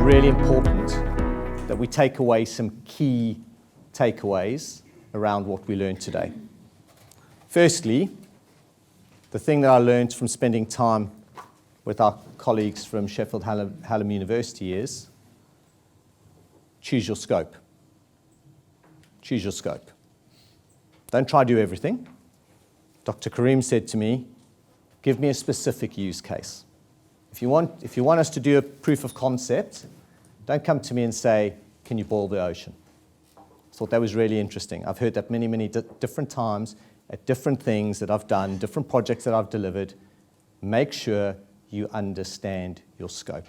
really important that we take away some key takeaways around what we learned today. Firstly, the thing that I learned from spending time with our colleagues from Sheffield Hallam University is choose your scope. Choose your scope. Don't try to do everything. Dr. Karim said to me, give me a specific use case. If you want us to do a proof of concept, don't come to me and say, can you boil the ocean? I thought that was really interesting. I've heard that many different times at different things that I've done, different projects that I've delivered. Make sure you understand your scope.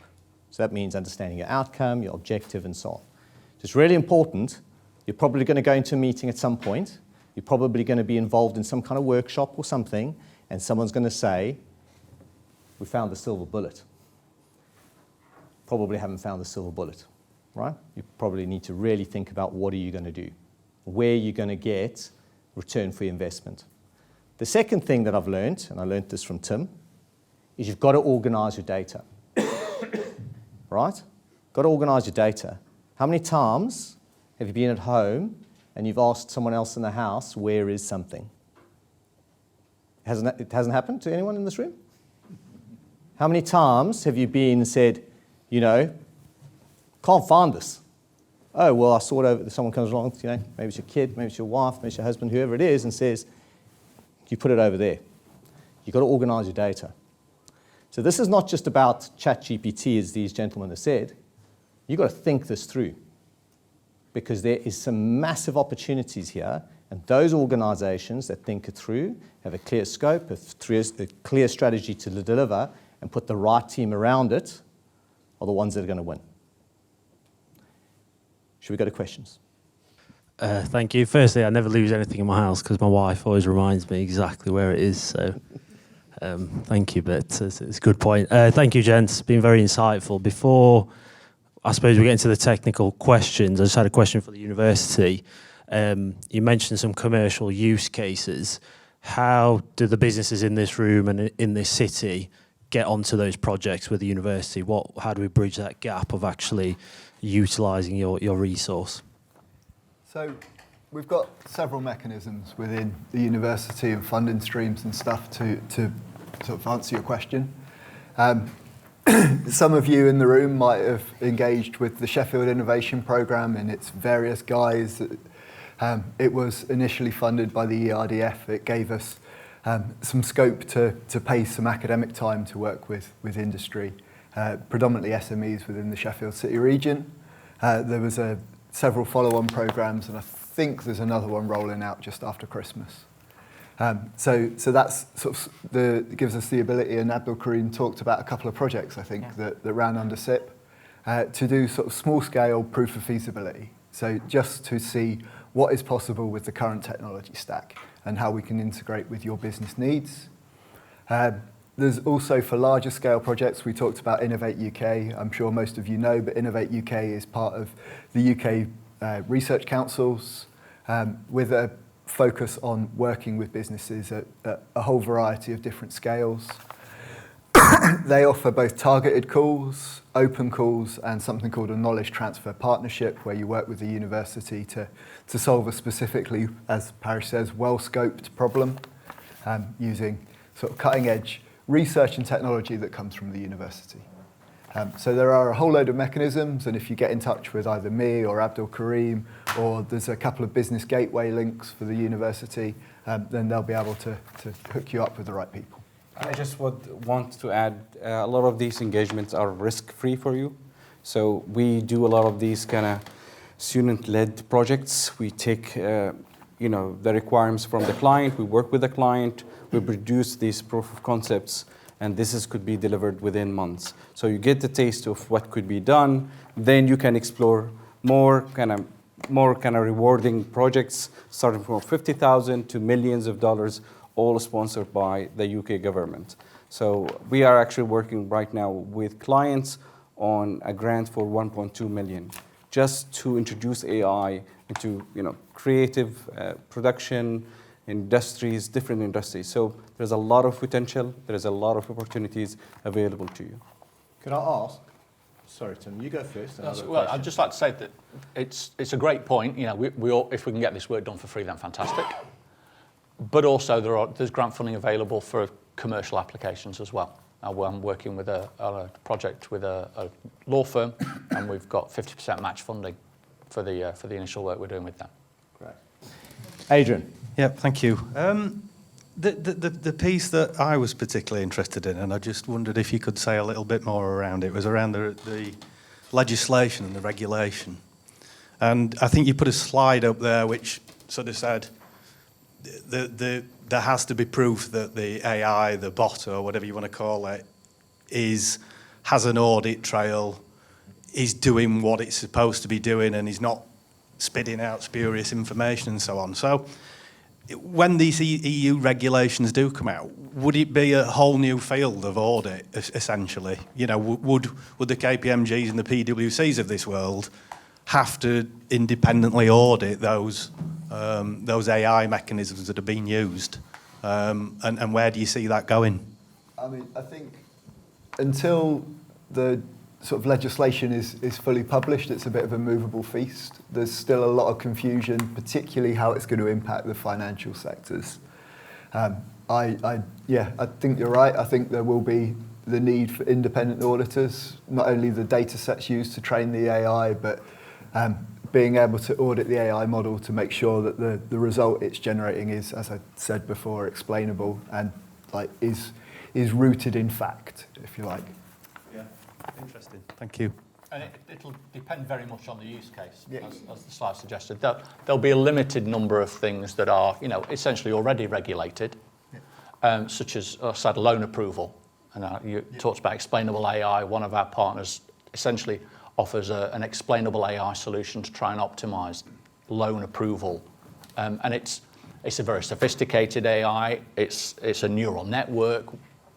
So that means understanding your outcome, your objective, and so on. So it's really important. You're probably going to go into a meeting at some point. You're probably going to be involved in some kind of workshop or something, and someone's going to say, we found the silver bullet. Probably haven't found the silver bullet, right? You probably need to really think about what are you going to do, where are you going to get return for your investment. The second thing that I've learned, and I learned this from Tim, is you've got to organize your data, right? Got to organize your data. How many times have you been at home and you've asked someone else in the house, where is something? It hasn't happened to anyone in this room? How many times have you been and said, can't find this? Oh, well, I saw it over, someone comes along, maybe it's your kid, maybe it's your wife, maybe it's your husband, whoever it is, and says, you put it over there. You've got to organize your data. So this is not just about ChatGPT, as these gentlemen have said. You've got to think this through, because there is some massive opportunities here, and those organizations that think it through, have a clear scope, a clear strategy to deliver, and put the right team around it, are the ones that are going to win. Should we go to questions? Thank you. Firstly, I never lose anything in my house because my wife always reminds me exactly where it is. So thank you, but it's a good point. Thank you, gents. It's been very insightful. Before, I suppose, we get into the technical questions, I just had a question for the university. You mentioned some commercial use cases. How do the businesses in this room and in this city get onto those projects with the university? How do we bridge that gap of actually utilising your resource? So we've got several mechanisms within the university and funding streams and stuff to sort of answer your question. Some of you in the room might have engaged with the Sheffield Innovation Programme in its various guise. It was initially funded by the ERDF. It gave us some scope to pay some academic time to work with industry, predominantly SMEs within the Sheffield City region. There was several follow-on programmes, and I think there's another one rolling out just after Christmas. So that's sort of gives us the ability, and Abdul Karim talked about a couple of projects, I think, that ran under SIP, to do sort of small-scale proof of feasibility. So just to see what is possible with the current technology stack and how we can integrate with your business needs. There's also, for larger scale projects, we talked about Innovate UK. I'm sure most of you know, but Innovate UK is part of the UK Research Councils, with a focus on working with businesses at a whole variety of different scales. They offer both targeted calls, open calls, and something called a knowledge transfer partnership, where you work with the university to solve a specifically, as Parish says, well-scoped problem, using sort of cutting-edge research and technology that comes from the university. So there are a whole load of mechanisms, and if you get in touch with either me or Abdul Karim, or there's a couple of business gateway links for the university, then they'll be able to hook you up with the right people. I just would want to add, a lot of these engagements are risk-free for you. So we do a lot of these kind of student-led projects. We take the requirements from the client, we work with the client, we produce these proof of concepts, and could be delivered within months. So you get the taste of what could be done, then you can explore more kind of rewarding projects, starting from 50,000 to millions of dollars, all sponsored by the UK government. So we are actually working right now with clients on a grant for 1.2 million, just to introduce AI into creative production industries, different industries. So there's a lot of potential, there's a lot of opportunities available to you. Could I ask, Sorry, Tim, you go first. Well, I'd just like to say that it's a great point. You know, we all, if we can get this work done for free, then fantastic. But also there's grant funding available for commercial applications as well. I'm working with on a project with a law firm, and we've got 50% match funding for the initial work we're doing with them. Great. Adrian. Yep, thank you. The piece that I was particularly interested in, and I just wondered if you could say a little bit more around it, was around the legislation and the regulation. And I think you put a slide up there which sort of said there has to be proof that the AI, the bot, or whatever you want to call it, has an audit trail, is doing what it's supposed to be doing, and is not spitting out spurious information and so on. So when these EU regulations do come out, would it be a whole new field of audit, essentially? You know, would the KPMGs and the PwCs of this world have to independently audit those AI mechanisms that are being used? And where do you see that going? I mean, I think until the sort of legislation is fully published, it's a bit of a movable feast. There's still a lot of confusion, particularly how it's going to impact the financial sectors. I think you're right. I think there will be the need for independent auditors, not only the data sets used to train the AI, but being able to audit the AI model to make sure that the result it's generating is, as I said before, explainable and is rooted in fact, if you like. Yeah, interesting. Thank you. And it'll depend very much on the use case, as the slide suggested. There'll be a limited number of things that are, you know, essentially already regulated, such as, I said, loan approval. And you talked about explainable AI. One of our partners essentially offers an explainable AI solution to try and optimize loan approval. And it's a very sophisticated AI. It's a neural network.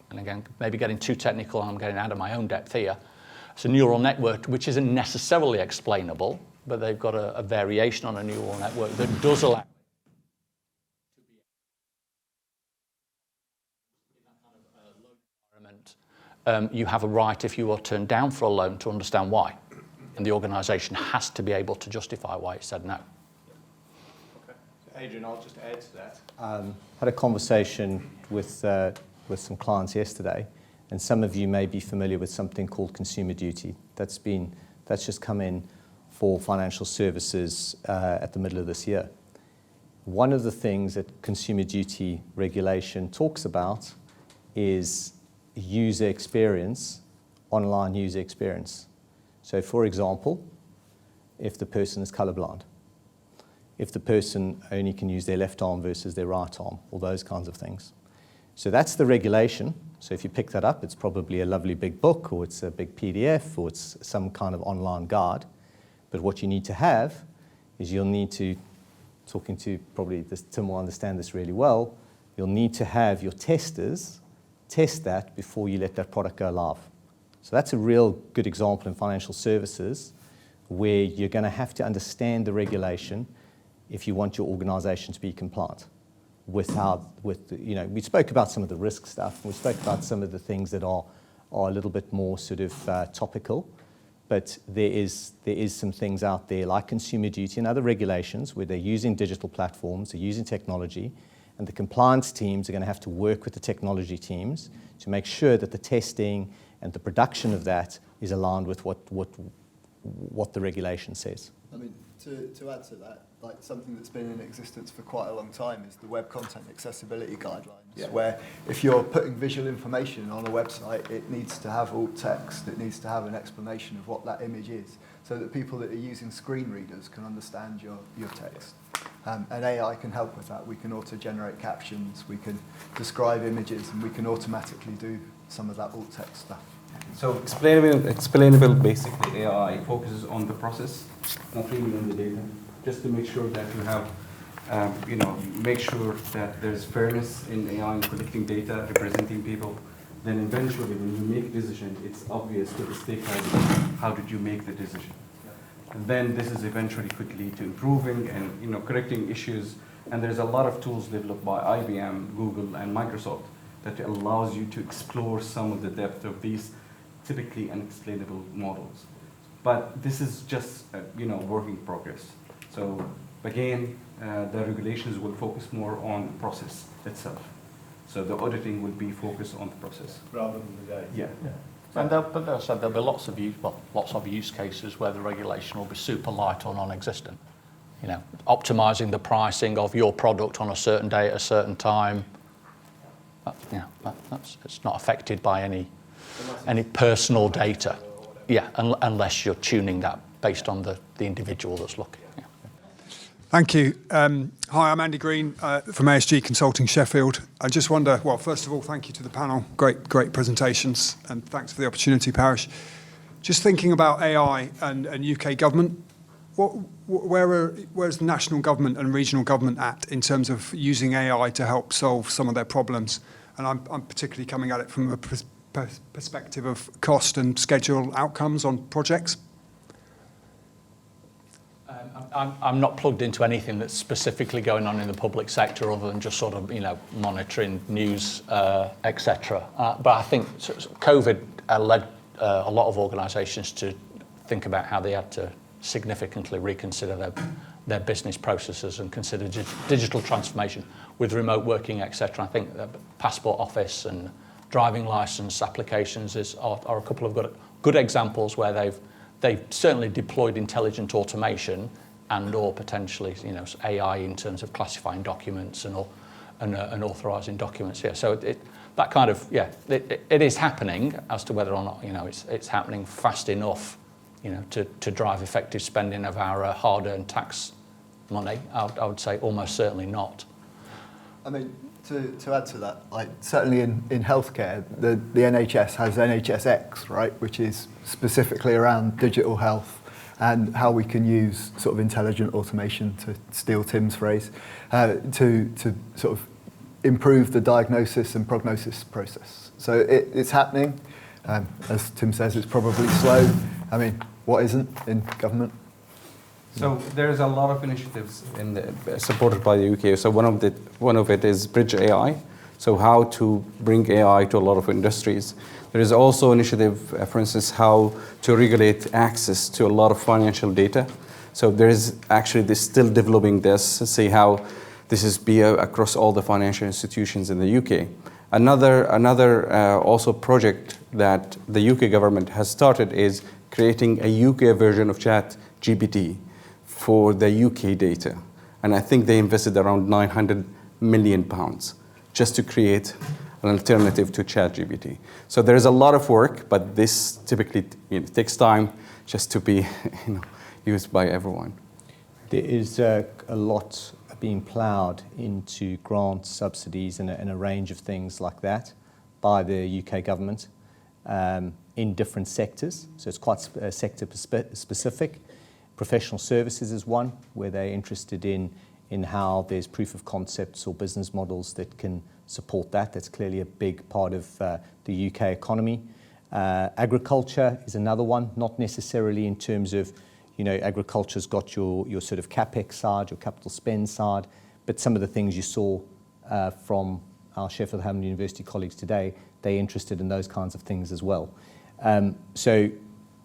And again, maybe getting too technical, and I'm getting out of my own depth here. It's a neural network which isn't necessarily explainable, but they've got a variation on a neural network that does allow you have a right, if you are turned down for a loan, to understand why. And the organisation has to be able to justify why it said no. Okay. So Adrian, I'll just add to that. Had a conversation with some clients yesterday, and some of you may be familiar with something called consumer duty. That's just come in for financial services at the middle of this year. One of the things that consumer duty regulation talks about is user experience, online user experience. So for example, if the person is colorblind, if the person only can use their left arm versus their right arm, all those kinds of things. So that's the regulation. So if you pick that up, it's probably a lovely big book, or it's a big PDF, or it's some kind of online guide. But what you need to have is you'll need to, talking to probably Tim will understand this really well, you'll need to have your testers test that before you let that product go live. So that's a real good example in financial services where you're going to have to understand the regulation if you want your organization to be compliant with we spoke about some of the risk stuff, and we spoke about some of the things that are a little bit more sort of topical, but there is some things out there like consumer duty and other regulations where they're using digital platforms, they're using technology, and the compliance teams are going to have to work with the technology teams to make sure that the testing and the production of that is aligned with what the regulation says. I mean, to add to that, like something that's been in existence for quite a long time is the Web Content Accessibility Guidelines, where if you're putting visual information on a website, it needs to have alt text, it needs to have an explanation of what that image is, so that people that are using screen readers can understand your text. And AI can help with that. We can auto-generate captions, we can describe images, and we can automatically do some of that alt text stuff. So explainable basically AI focuses on the process, not really on the data, just to make sure that you have, make sure that there's fairness in AI in collecting data, representing people. Then eventually when you make a decision, it's obvious to the stakeholders, how did you make the decision? And then this is eventually could lead to improving and correcting issues. And there's a lot of tools developed by IBM, Google, and Microsoft that allows you to explore some of the depth of these typically unexplainable models. But this is just work in progress. So again, the regulations will focus more on the process itself. So the auditing will be focused on the process rather than the data. Yeah. And there'll be lots of use cases where the regulation will be super light or non-existent. Optimizing the pricing of your product on a certain day at a certain time. It's not affected by any personal data. Yeah, unless you're tuning that based on the individual that's looking. Yeah. Thank you. Hi, I'm Andy Green from ASG Consulting Sheffield. I just wonder, well, first of all, thank you to the panel. Great presentations, and thanks for the opportunity, Parish. Just thinking about AI and UK government, where's the national government and regional government at in terms of using AI to help solve some of their problems? And I'm particularly coming at it from a perspective of cost and schedule outcomes on projects. I'm not plugged into anything that's specifically going on in the public sector other than just sort of, monitoring news, etc. But I think COVID led a lot of organisations to think about how they had to significantly reconsider their business processes and consider digital transformation with remote working, etc. I think the Passport Office and driving licence applications are a couple of good examples where they've certainly deployed intelligent automation and or potentially AI in terms of classifying documents and authorising documents. Yeah, so that kind of it is happening. As to whether or not it's happening fast enough to drive effective spending of our hard-earned tax money, I would say almost certainly not. I mean, to add to that, certainly in healthcare, the NHS has NHSX, right, which is specifically around digital health and how we can use sort of intelligent automation, to steal Tim's phrase, to sort of improve the diagnosis and prognosis process. So it's happening. As Tim says, it's probably slow. I mean, what isn't in government? So there's a lot of initiatives supported by the UK. So one of it is Bridge AI. So how to bring AI to a lot of industries. There is also initiative, for instance, how to regulate access to a lot of financial data. So there is actually they're still developing this, see how this is across all the financial institutions in the UK. Another also project that the UK government has started is creating a UK version of ChatGPT for the UK data. And I think they invested around £900 million just to create an alternative to ChatGPT. So there is a lot of work, but this typically takes time just to be used by everyone. There is a lot being ploughed into grants, subsidies, and a range of things like that by the UK government in different sectors. So it's quite sector specific. Professional services is one where they're interested in how there's proof of concepts or business models that can support that. That's clearly a big part of the UK economy. Agriculture is another one, not necessarily in terms of, agriculture's got your sort of capex side, your capital spend side, but some of the things you saw from our Sheffield Hallam University colleagues today, they're interested in those kinds of things as well. So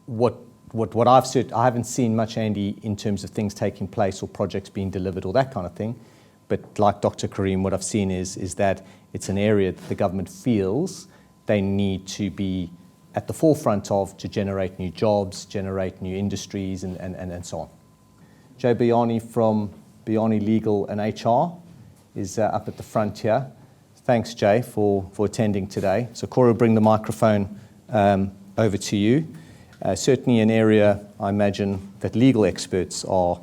what I've said, I haven't seen much, Andy, in terms of things taking place or projects being delivered or that kind of thing. But like Dr. Karim, what I've seen is that it's an area that the government feels they need to be at the forefront of to generate new jobs, generate new industries, and so on. Joe Biani from Biani Legal and HR is up at the front here. Thanks, Jay, for attending today. So Cora will bring the microphone over to you. Certainly an area, I imagine, that legal experts are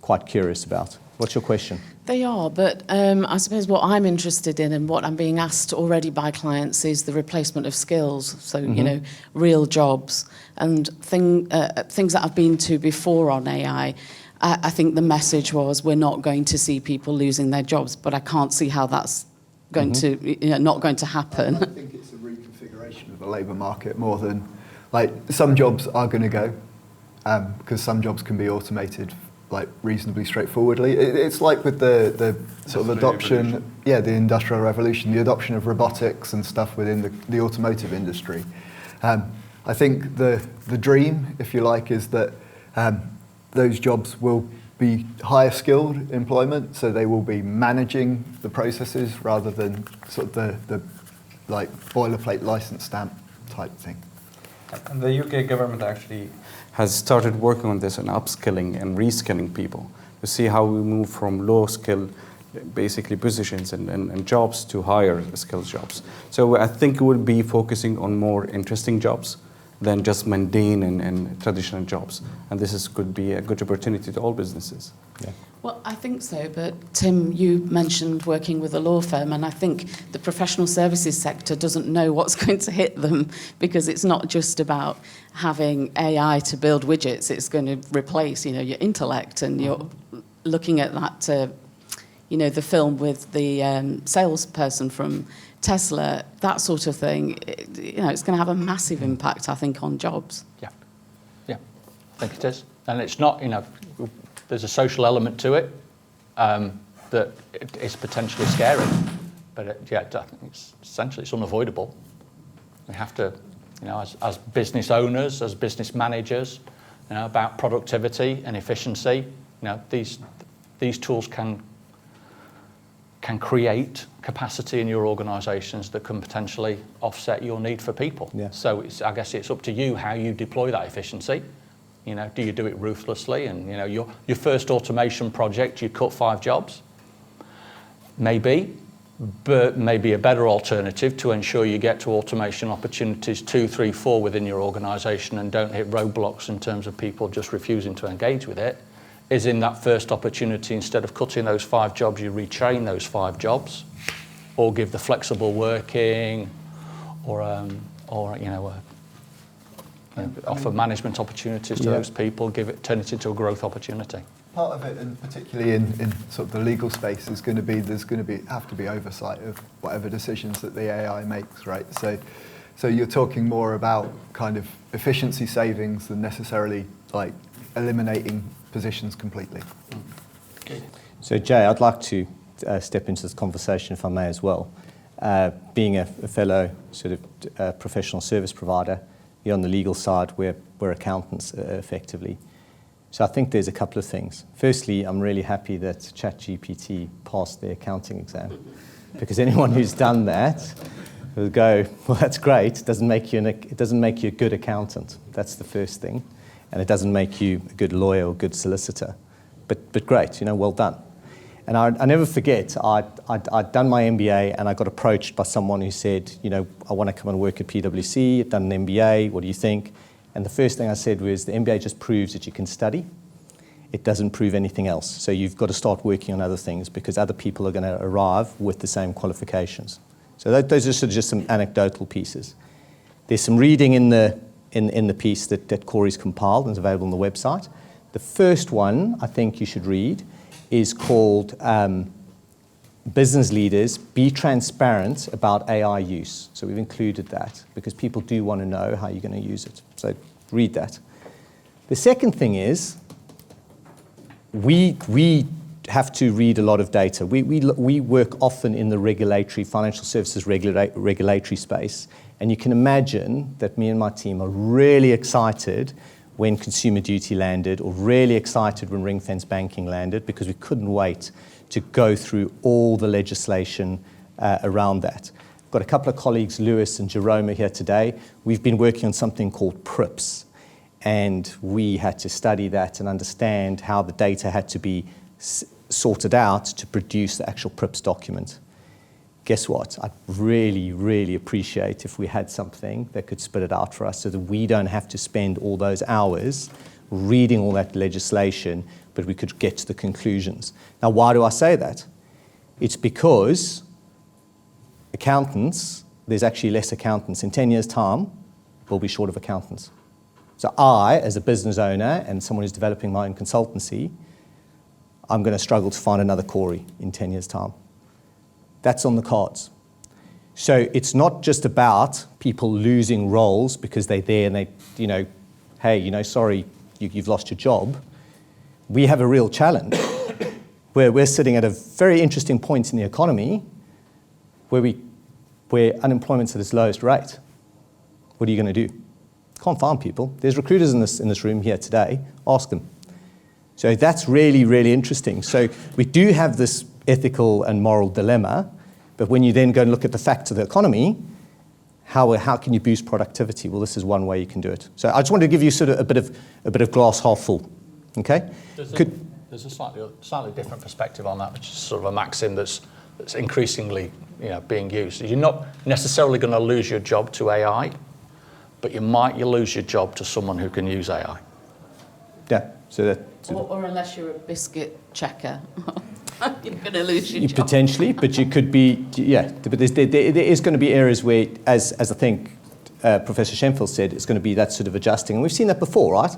quite curious about. What's your question? They are, but I suppose what I'm interested in and what I'm being asked already by clients is the replacement of skills. So, real jobs and things that I've been to before on AI. I think the message was we're not going to see people losing their jobs, but I can't see how that's going to, not going to happen. I think it's a reconfiguration of the labour market more than, some jobs are going to go because some jobs can be automated reasonably straightforwardly. It's like with the sort of adoption, the Industrial Revolution, the adoption of robotics and stuff within the automotive industry. I think the dream, if you like, is that those jobs will be higher skilled employment, so they will be managing the processes rather than sort of the like boilerplate license stamp type thing. And the UK government actually has started working on this and upskilling and reskilling people to see how we move from low skill basically positions and jobs to higher skilled jobs. So I think it will be focusing on more interesting jobs than just mundane and traditional jobs. And this could be a good opportunity to all businesses. Yeah. Well, I think so, but Tim, you mentioned working with a law firm, and I think the professional services sector doesn't know what's going to hit them, because it's not just about having AI to build widgets. It's going to replace, your intellect, and you're looking at that, the film with the salesperson from Tesla, that sort of thing. It's going to have a massive impact, I think, on jobs. Yeah, I think it is. And it's not, there's a social element to it that is potentially scary. But I think essentially it's unavoidable. We have to, as business owners, as business managers, about productivity and efficiency. These tools can create capacity in your organisations that can potentially offset your need for people. Yeah. So I guess it's up to you how you deploy that efficiency. Do you do it ruthlessly? And your first automation project, you cut 5 jobs, maybe, but maybe a better alternative to ensure you get to automation opportunities 2, 3, 4 within your organisation and don't hit roadblocks in terms of people just refusing to engage with it, is in that first opportunity, instead of cutting those 5 jobs, you retrain those 5 jobs, or give the flexible working, or offer management opportunities to those people, turn it into a growth opportunity. Part of it, and particularly in sort of the legal space, is going to be have to be oversight of whatever decisions that the AI makes, right? So you're talking more about kind of efficiency savings than necessarily like eliminating positions completely. So Jay, I'd like to step into this conversation, if I may, as well. Being a fellow sort of professional service provider, you're on the legal side, we're accountants effectively. So I think there's a couple of things. Firstly, I'm really happy that ChatGPT passed the accounting exam, because anyone who's done that will go, well, that's great. It doesn't make you a good accountant. That's the first thing. And it doesn't make you a good lawyer or good solicitor. But great, well done. And I never forget, I'd done my MBA and I got approached by someone who said, I want to come and work at PwC, I've done an MBA, what do you think? And the first thing I said was, the MBA just proves that you can study. It doesn't prove anything else. So you've got to start working on other things, because other people are going to arrive with the same qualifications. So those are sort of just some anecdotal pieces. There's some reading in the piece that Corey's compiled and is available on the website. The first one I think you should read is called Business Leaders, Be Transparent About AI Use. So we've included that because people do want to know how you're going to use it. So read that. The second thing is we have to read a lot of data. We work often in the financial services regulatory space, and you can imagine that me and my team are really excited when Consumer Duty landed, or really excited when ring-fence banking landed, because we couldn't wait to go through all the legislation around that. I've got a couple of colleagues, Lewis and Jerome, are here today. We've been working on something called PRIPS, and we had to study that and understand how the data had to be sorted out to produce the actual PRIPS document. Guess what? I'd really, really appreciate if we had something that could spit it out for us, so that we don't have to spend all those hours reading all that legislation, but we could get to the conclusions. Now, why do I say that? It's because accountants, there's actually less accountants. In 10 years' time, we'll be short of accountants. So I, as a business owner and someone who's developing my own consultancy, I'm going to struggle to find another Corey in 10 years' time. That's on the cards. So it's not just about people losing roles because they're there and they, hey, sorry, you've lost your job. We have a real challenge where we're sitting at a very interesting point in the economy where unemployment's at its lowest rate. What are you going to do? Can't find people. There's recruiters in this room here today. Ask them. So that's really, really interesting. So we do have this ethical and moral dilemma, but when you then go and look at the facts of the economy, how can you boost productivity? Well, this is one way you can do it. So I just wanted to give you sort of a bit of glass half full. Okay? There's a slightly different perspective on that, which is sort of a maxim that's increasingly being used. You're not necessarily going to lose your job to AI, but you lose your job to someone who can use AI. Yeah. So or unless you're a biscuit checker, you're going to lose your job. Potentially, but you could be, yeah. But there is going to be areas where, as I think Professor Shenfield said, it's going to be that sort of adjusting. And we've seen that before, right?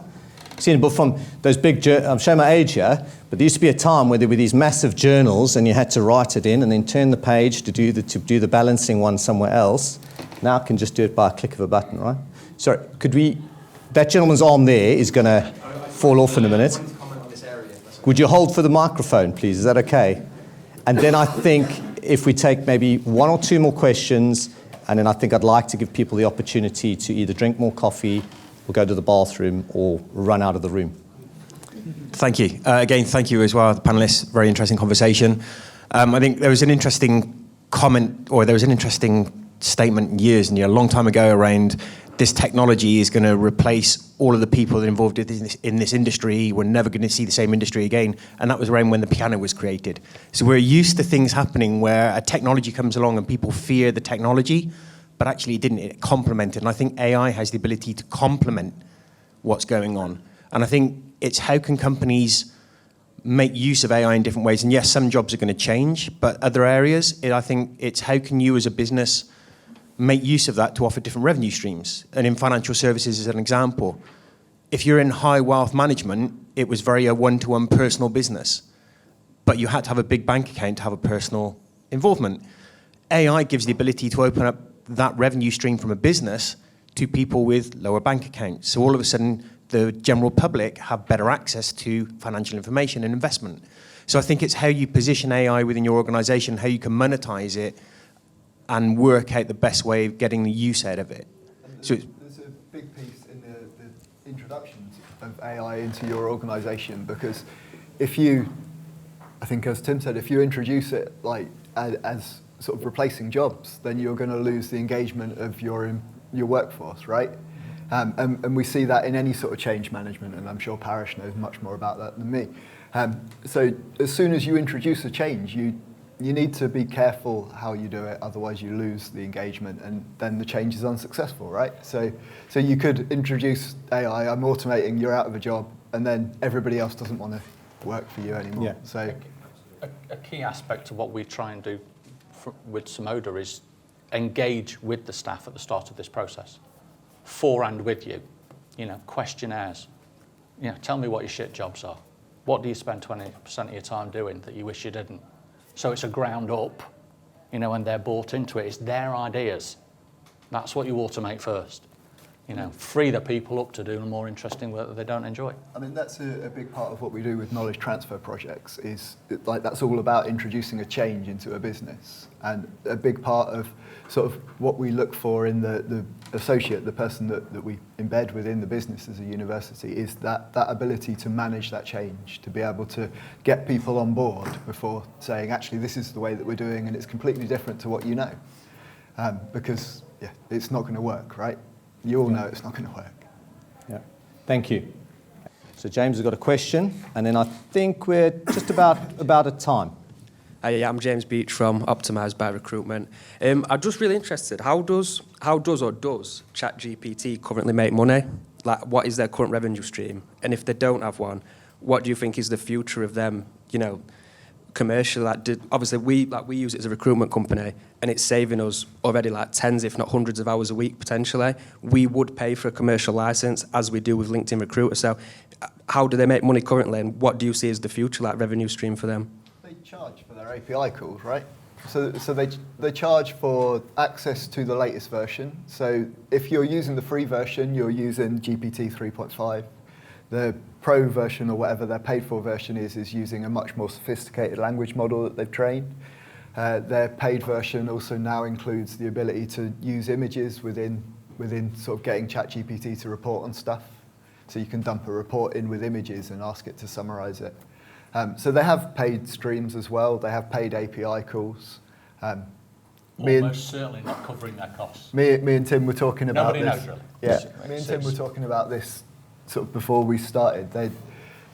We've seen it from those big, I'm showing my age here, but there used to be a time where there were these massive journals and you had to write it in and then turn the page to do the balancing one somewhere else. Now I can just do it by a click of a button, right? Sorry, that gentleman's arm there is going to fall off in a minute. Would you hold for the microphone, please? Is that okay? And then I think if we take maybe one or two more questions, and then I think I'd like to give people the opportunity to either drink more coffee or go to the bathroom or run out of the room. Thank you. Again, thank you as well, the panelists. Very interesting conversation. I think there was an interesting comment, or there was an interesting statement years and a long time ago around this technology is going to replace all of the people that are involved in this industry. We're never going to see the same industry again. And that was around when the piano was created. So we're used to things happening where a technology comes along and people fear the technology, but actually it complemented. And I think AI has the ability to complement what's going on. And I think it's how can companies make use of AI in different ways. And yes, some jobs are going to change, but other areas, I think it's how can you as a business make use of that to offer different revenue streams. And in financial services, as an example, if you're in high wealth management, it was very a one-to-one personal business, but you had to have a big bank account to have a personal involvement. AI gives the ability to open up that revenue stream from a business to people with lower bank accounts. So all of a sudden, the general public have better access to financial information and investment. So I think it's how you position AI within your organization, how you can monetize it, and work out the best way of getting the use out of it. So there's a big piece in the introductions of AI into your organisation, because I think as Tim said, if you introduce it like as sort of replacing jobs, then you're going to lose the engagement of your workforce, right? And we see that in any sort of change management, and I'm sure Parish knows much more about that than me. So as soon as you introduce a change, you need to be careful how you do it, otherwise you lose the engagement and then the change is unsuccessful, right? So you could introduce AI, I'm automating, you're out of a job, and then everybody else doesn't want to work for you anymore. Yeah. So a key aspect of what we try and do with Samoda is engage with the staff at the start of this process, for and with you. Questionnaires. Tell me what your shit jobs are. What do you spend 20% of your time doing that you wish you didn't? So it's a ground up, and they're bought into it. It's their ideas. That's what you automate first. Free the people up to do the more interesting work that they don't enjoy. I mean, that's a big part of what we do with knowledge transfer projects is that's all about introducing a change into a business. And a big part of sort of what we look for in the associate, the person that we embed within the business as a university, is that ability to manage that change, to be able to get people on board before saying, actually, this is the way that we're doing and it's completely different to what you know. Because, it's not going to work, right? You all know it's not going to work. Yeah. Thank you. So James has got a question, and then I think we're just about at time. I'm James Beach from Optimised by Recruitment. I'm just really interested, how does ChatGPT currently make money? Like, what is their current revenue stream? And if they don't have one, what do you think is the future of them, commercial? Obviously, we use it as a recruitment company, and it's saving us already like tens, if not hundreds of hours a week, potentially. We would pay for a commercial license, as we do with LinkedIn Recruiter. So how do they make money currently, and what do you see as the future, like, revenue stream for them? They charge for their API calls, right? So they charge for access to the latest version. So if you're using the free version, you're using GPT 3.5. The pro version, or whatever their paid for version is using a much more sophisticated language model that they've trained. Their paid version also now includes the ability to use images within within sort of getting ChatGPT to report on stuff. So you can dump a report in with images and ask it to summarize it. So they have paid streams as well. They have paid API calls. Almost certainly not covering their costs. Me and Tim were talking about Nobody this. knows, really. Yeah, me and Tim were talking about this sort of before we started.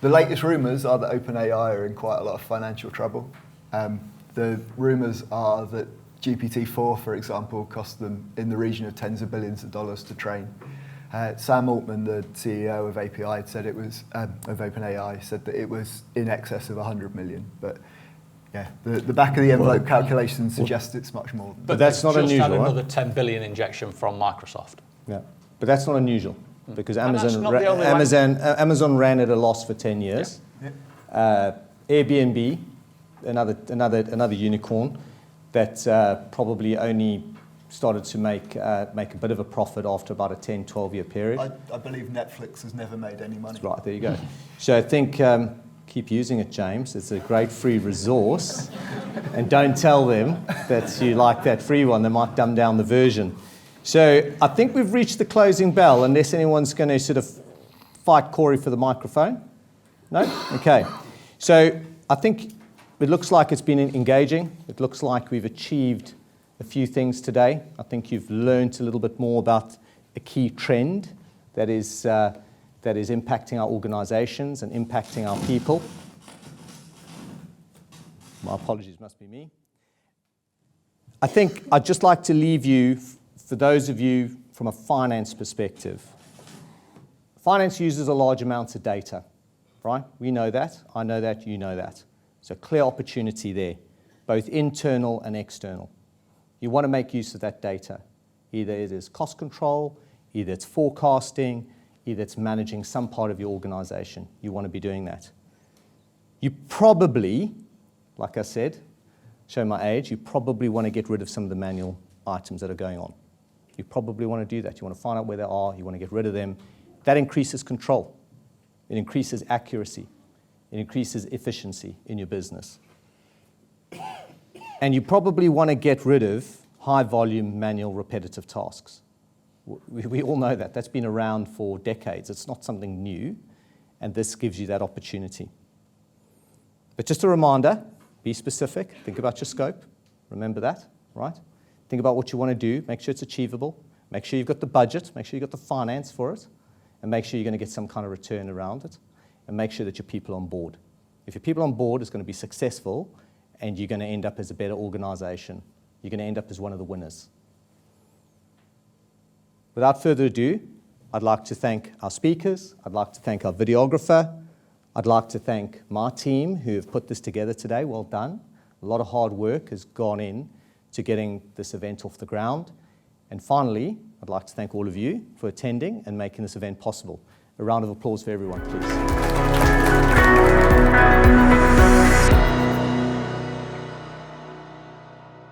The latest rumours are that OpenAI are in quite a lot of financial trouble. The rumours are that GPT-4, for example, cost them in the region of tens of billions of dollars to train. Sam Altman, the CEO of API, said it was of OpenAI, said that it was in excess of 100 million. But yeah, the back of the envelope calculation suggests it's much more. But that's not unusual. Just had another 10 billion injection from Microsoft. Yeah, but that's not unusual because Amazon not the only one. Amazon ran at a loss for 10 years. Yeah. Airbnb, another unicorn that probably only started to make a bit of a profit after about a 10, 12-year period. I believe Netflix has never made any money. That's right, there you go. So I think keep using it, James. It's a great free resource. And don't tell them that you like that free one. They might dumb down the version. So I think we've reached the closing bell, unless anyone's going to sort of fight Corey for the microphone. No? Okay. So I think it looks like it's been engaging. It looks like we've achieved a few things today. I think you've learned a little bit more about a key trend that is impacting our organizations and impacting our people. My apologies, must be me. I think I'd just like to leave you, for those of you from a finance perspective. Finance uses a large amount of data, right? We know that, I know that, you know that. So clear opportunity there, both internal and external. You want to make use of that data. Either it is cost control, either it's forecasting, either it's managing some part of your organization. You want to be doing that. You probably, like I said, show my age, you probably want to get rid of some of the manual items that are going on. You probably want to do that. You want to find out where they are, you want to get rid of them. That increases control. It increases accuracy. It increases efficiency in your business. And you probably want to get rid of high-volume, manual, repetitive tasks. We all know that. That's been around for decades. It's not something new, and this gives you that opportunity. But just a reminder, be specific. Think about your scope. Remember that, right? Think about what you want to do. Make sure it's achievable. Make sure you've got the budget. Make sure you've got the finance for it. And make sure you're going to get some kind of return around it. And make sure that your people are on board. If your people are on board, it's going to be successful, and you're going to end up as a better organization. You're going to end up as one of the winners. Without further ado, I'd like to thank our speakers. I'd like to thank our videographer. I'd like to thank my team who have put this together today. Well done. A lot of hard work has gone in to getting this event off the ground. And finally, I'd like to thank all of you for attending and making this event possible. A round of applause for everyone, please.